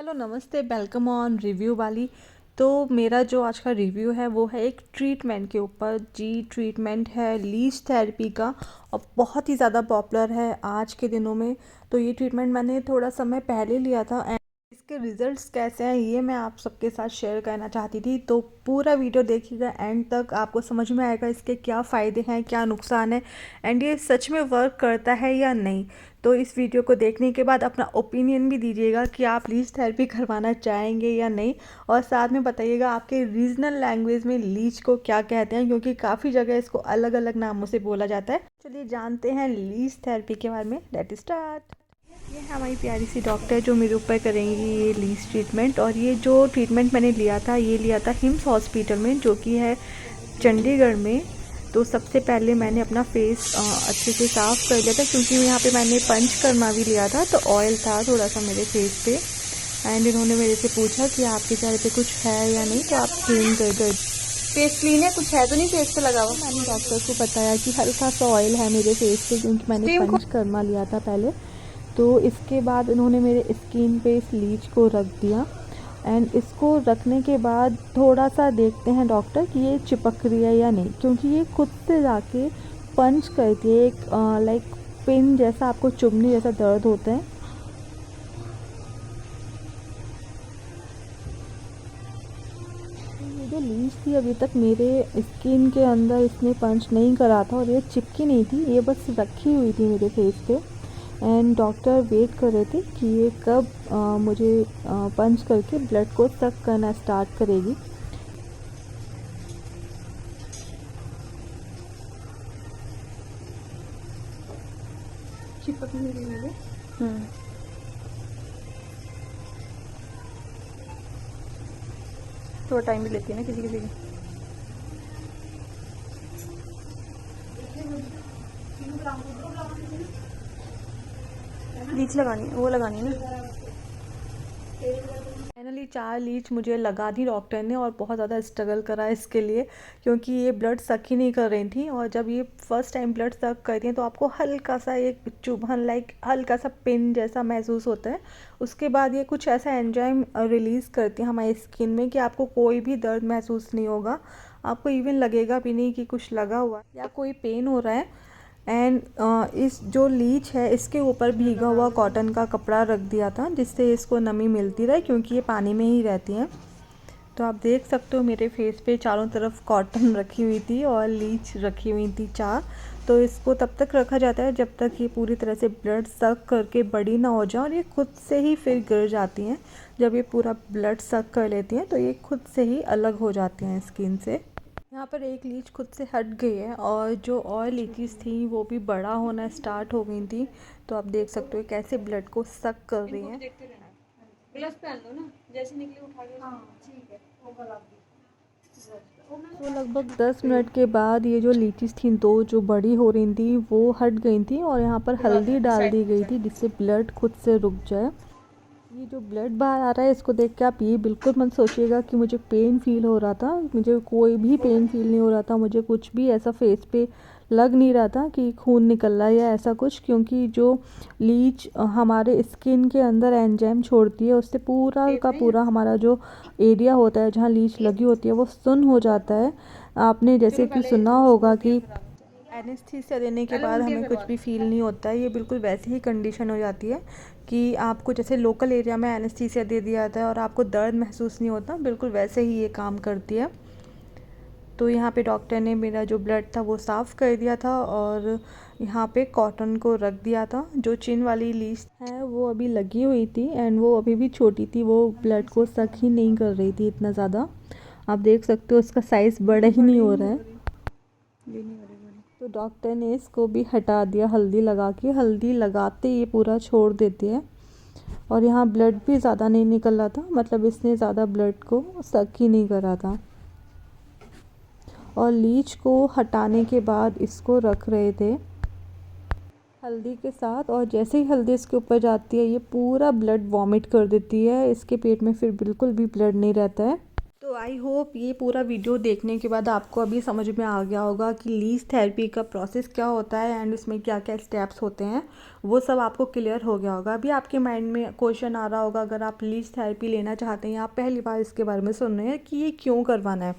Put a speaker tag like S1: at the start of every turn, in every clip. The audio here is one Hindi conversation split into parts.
S1: हेलो नमस्ते, वेलकम ऑन रिव्यू वाली। तो मेरा जो आज का रिव्यू है वो है एक ट्रीटमेंट के ऊपर। जी, ट्रीटमेंट है लीच थेरेपी का और बहुत ही ज़्यादा पॉपुलर है आज के दिनों में। तो ये ट्रीटमेंट मैंने थोड़ा समय पहले लिया था एंड इसके रिजल्ट्स कैसे हैं ये मैं आप सबके साथ शेयर करना चाहती थी। तो पूरा वीडियो देखिएगा एंड तक, आपको समझ में आएगा इसके क्या फ़ायदे हैं, क्या नुकसान है एंड ये सच में वर्क करता है या नहीं। तो इस वीडियो को देखने के बाद अपना ओपिनियन भी दीजिएगा कि आप लीच थेरेपी करवाना चाहेंगे या नहीं, और साथ में बताइएगा आपके रीजनल लैंग्वेज में लीच को क्या कहते हैं, क्योंकि काफ़ी जगह इसको अलग अलग नामों से बोला जाता है। चलिए जानते हैं लीच थेरेपी के बारे में। Let start. ये है हमारी प्यारी सी डॉक्टर जो मेरे ऊपर करेंगी ये लीच ट्रीटमेंट। और ये जो ट्रीटमेंट मैंने लिया था ये लिया था हिम्स हॉस्पिटल में, जो कि है चंडीगढ़ में। तो सबसे पहले मैंने अपना फेस अच्छे से साफ़ कर लिया था, क्योंकि यहाँ पे मैंने पंचकर्मा भी लिया था तो ऑयल था थोड़ा सा मेरे फेस पे। एंड इन्होंने मेरे से पूछा कि आपके चेहरे पे कुछ है या नहीं, तो आप क्लीन कर दो।
S2: फेस क्लीन है, कुछ है तो नहीं फेस पे लगा हुआ।
S1: मैंने डॉक्टर को बताया कि हल्का सा ऑयल है मेरे फेस पे, क्योंकि मैंने
S2: क्रीम को
S1: पंचकर्मा लिया था पहले। तो इसके बाद उन्होंने मेरे स्किन पे इस लीच को रख दिया एंड इसको रखने के बाद थोड़ा सा देखते हैं डॉक्टर कि ये चिपक रही है या नहीं, क्योंकि ये खुद से जाके पंच करती है। एक लाइक पिन जैसा आपको चुभने जैसा दर्द होता है। ये जो लीच थी अभी तक मेरे स्किन के अंदर इसने पंच नहीं करा था और ये चिपकी नहीं थी, ये बस रखी हुई थी मेरे फेस पे। एंड डॉक्टर वेट कर रहे थे कि ये कब मुझे पंच करके ब्लड को सक करना स्टार्ट करेगी।
S2: चिपक नहीं रही मेरे। थोड़ा टाइम भी लेती है ना किसी किसी की। लीच लगानी वो लगानी है ना।
S1: फाइनली 4 लीच मुझे लगा दी डॉक्टर ने और बहुत ज़्यादा स्ट्रगल करा इसके लिए, क्योंकि ये ब्लड सक ही नहीं कर रही थी। और जब ये फर्स्ट टाइम ब्लड सक करती हैं तो आपको हल्का सा एक चुभन लाइक हल्का सा पिन जैसा महसूस होता है। उसके बाद ये कुछ ऐसा एंजाइम रिलीज़ करती है हमारी स्किन में कि आपको कोई भी दर्द महसूस नहीं होगा। आपको इवन लगेगा भी नहीं कि कुछ लगा हुआ है या कोई पेन हो रहा है। एंड इस जो लीच है इसके ऊपर भीगा हुआ कॉटन का कपड़ा रख दिया था, जिससे इसको नमी मिलती रहे, क्योंकि ये पानी में ही रहती हैं। तो आप देख सकते हो मेरे फेस पे चारों तरफ कॉटन रखी हुई थी और लीच रखी हुई थी 4। तो इसको तब तक रखा जाता है जब तक ये पूरी तरह से ब्लड सक करके बड़ी ना हो जाए, और ये खुद से ही फिर गिर जाती हैं। जब ये पूरा ब्लड सक कर लेती हैं तो ये खुद से ही अलग हो जाती हैं स्किन से। यहाँ पर एक लीच खुद से हट गई है और जो और लीचीज थी वो भी बड़ा होना स्टार्ट हो गई थी। तो आप देख सकते हो कैसे ब्लड को सक कर रही हैं।
S2: देखते रहना। ग्लव्स पहन लो ना, जैसे निकले उठा के। हाँ ठीक है, वो गला भी।
S1: तो लगभग 10 मिनट के बाद ये जो लीचीज थी दो जो बड़ी हो रही थी वो हट गई थी, और यहाँ पर हल्दी डाल दी गई थी जिससे ब्लड खुद से रुक जाए। ये जो ब्लड बाहर आ रहा है इसको देख के आप ये बिल्कुल मत सोचिएगा कि मुझे पेन फील हो रहा था। मुझे कोई भी पेन फील नहीं हो रहा था, मुझे कुछ भी ऐसा फेस पे लग नहीं रहा था कि खून निकल रहा है या ऐसा कुछ, क्योंकि जो लीच हमारे स्किन के अंदर एंजाइम छोड़ती है उससे पूरा का पूरा हमारा जो एरिया होता है जहाँ लीच लगी होती है वो सुन्न हो जाता है। आपने जैसे कि सुना होगा कि एनेस्थीसिया देने के बाद हमें कुछ भी फील नहीं होता है, ये बिल्कुल वैसी ही कंडीशन हो जाती है कि आपको जैसे लोकल एरिया में एनेस्थीसिया दे दिया जाता है और आपको दर्द महसूस नहीं होता, बिल्कुल वैसे ही ये काम करती है। तो यहाँ पे डॉक्टर ने मेरा जो ब्लड था वो साफ़ कर दिया था और यहाँ पे कॉटन को रख दिया था। जो चिन वाली लीच है वो अभी लगी हुई थी एंड वो अभी भी छोटी थी, वो ब्लड को सक ही नहीं कर रही थी इतना ज़्यादा। आप देख सकते हो उसका साइज़ बड़ा ही नहीं हो रहा है। तो डॉक्टर ने इसको भी हटा दिया हल्दी लगा के। हल्दी लगाते ये पूरा छोड़ देती है और यहाँ ब्लड भी ज़्यादा नहीं निकल रहा था, मतलब इसने ज़्यादा ब्लड को सक ही नहीं करा था। और लीच को हटाने के बाद इसको रख रहे थे हल्दी के साथ, और जैसे ही हल्दी इसके ऊपर जाती है ये पूरा ब्लड वॉमिट कर देती है। इसके पेट में फिर बिल्कुल भी ब्लड नहीं रहता है। तो आई होप ये पूरा वीडियो देखने के बाद आपको अभी समझ में आ गया होगा कि लीच थेरेपी का प्रोसेस क्या होता है एंड इसमें क्या क्या स्टेप्स होते हैं, वो सब आपको क्लियर हो गया होगा। अभी आपके माइंड में क्वेश्चन आ रहा होगा, अगर आप लीच थेरेपी लेना चाहते हैं या आप पहली बार इसके बारे में सुन रहे हैं कि ये क्यों करवाना है,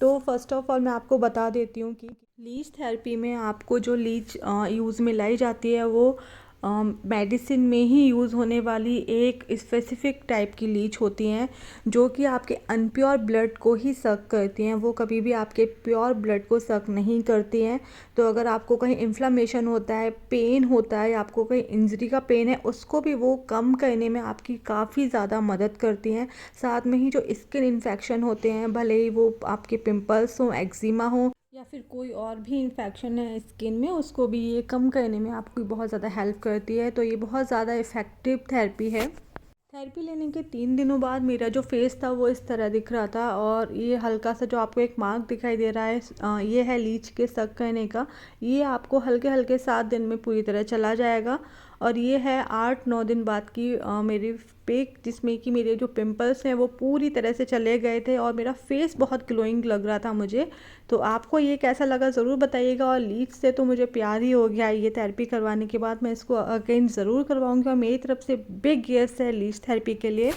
S1: तो फर्स्ट ऑफ ऑल मैं आपको बता देती हूँ कि लीच थेरेपी में आपको जो लीच यूज़ में लाई जाती है वो मेडिसिन में ही यूज़ होने वाली एक स्पेसिफिक टाइप की लीच होती हैं, जो कि आपके अनप्योर ब्लड को ही सक करती हैं। वो कभी भी आपके प्योर ब्लड को सक नहीं करती हैं। तो अगर आपको कहीं इन्फ्लामेशन होता है, पेन होता है, आपको कहीं इंजरी का पेन है, उसको भी वो कम करने में आपकी काफ़ी ज़्यादा मदद करती हैं। साथ में ही जो स्किन इन्फेक्शन होते हैं, भले ही वो आपके पिंपल्स हों, एक्जिमा हो या फिर कोई और भी इन्फेक्शन है स्किन में, उसको भी ये कम करने में आपकी बहुत ज़्यादा हेल्प करती है। तो ये बहुत ज़्यादा इफ़ेक्टिव थेरेपी है। थेरेपी लेने के 3 दिनों बाद मेरा जो फेस था वो इस तरह दिख रहा था, और ये हल्का सा जो आपको एक मार्क दिखाई दे रहा है, ये है लीच के सक करने का। ये आपको हल्के हल्के 7 दिन में पूरी तरह चला जाएगा। और ये है 8-9 दिन बाद की मेरी पिक, जिसमें कि मेरे जो पिंपल्स हैं वो पूरी तरह से चले गए थे और मेरा फेस बहुत ग्लोइंग लग रहा था मुझे। तो आपको ये कैसा लगा ज़रूर बताइएगा। और लीच से तो मुझे प्यार ही हो गया। ये थेरेपी करवाने के बाद मैं इसको अगेन ज़रूर करवाऊँगी, और मेरी तरफ से बिग यस है लीच थेरेपी के लिए।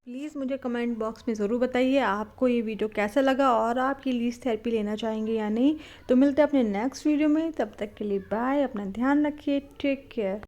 S1: प्लीज़ मुझे कमेंट बॉक्स में ज़रूर बताइए आपको ये वीडियो कैसा लगा और आप ये लीच थेरेपी लेना चाहेंगे या नहीं। तो मिलते हैं अपने नेक्स्ट वीडियो में, तब तक के लिए बाय, अपना ध्यान रखिए, टेक केयर।